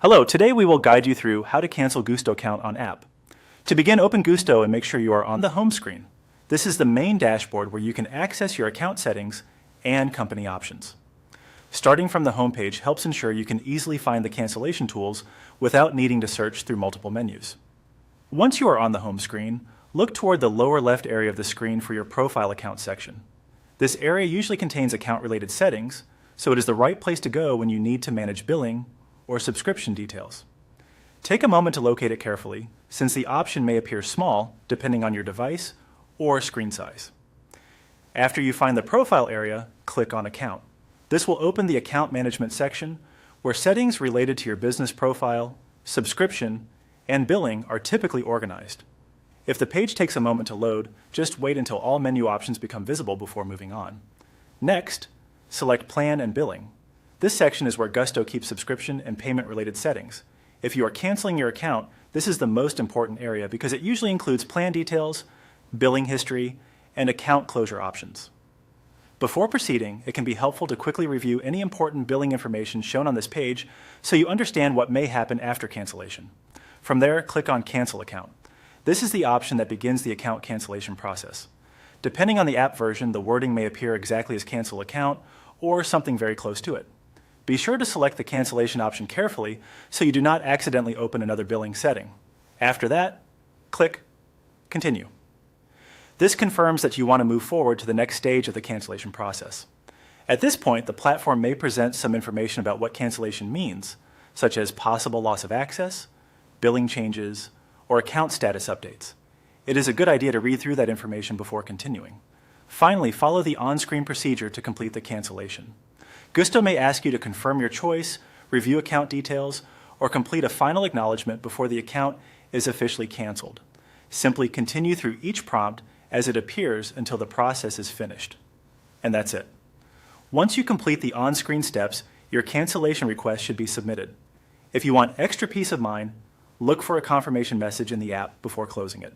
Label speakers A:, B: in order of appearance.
A: Hello, today we will guide you through how to cancel Gusto account on app. To begin, open Gusto and make sure you are on the home screen. This is the main dashboard where you can access your account settings and company options. Starting from the home page helps ensure you can easily find the cancellation tools without needing to search through multiple menus. Once you are on the home screen, look toward the lower left area of the screen for your profile account section. This area usually contains account-related settings, so it is the right place to go when you need to manage billing or subscription details. Take a moment to locate it carefully, since the option may appear small depending on your device or screen size. After you find the profile area, click on Account. This will open the account management section where settings related to your business profile, subscription, and billing are typically organized. If the page takes a moment to load, just wait until all menu options become visible before moving on. Next, select Plan and Billing. This section is where Gusto keeps subscription and payment-related settings. If you are canceling your account, this is the most important area because it usually includes plan details, billing history, and account closure options. Before proceeding, it can be helpful to quickly review any important billing information shown on this page so you understand what may happen after cancellation. From there, click on Cancel Account. This is the option that begins the account cancellation process. Depending on the app version, the wording may appear exactly as Cancel Account or something very close to it. Be sure to select the cancellation option carefully so you do not accidentally open another billing setting. After that, click Continue. This confirms that you want to move forward to the next stage of the cancellation process. At this point, the platform may present some information about what cancellation means, such as possible loss of access, billing changes, or account status updates. It is a good idea to read through that information before continuing. Finally, follow the on-screen procedure to complete the cancellation. Gusto may ask you to confirm your choice, review account details, or complete a final acknowledgement before the account is officially canceled. Simply continue through each prompt as it appears until the process is finished. And that's it. Once you complete the on-screen steps, your cancellation request should be submitted. If you want extra peace of mind, look for a confirmation message in the app before closing it.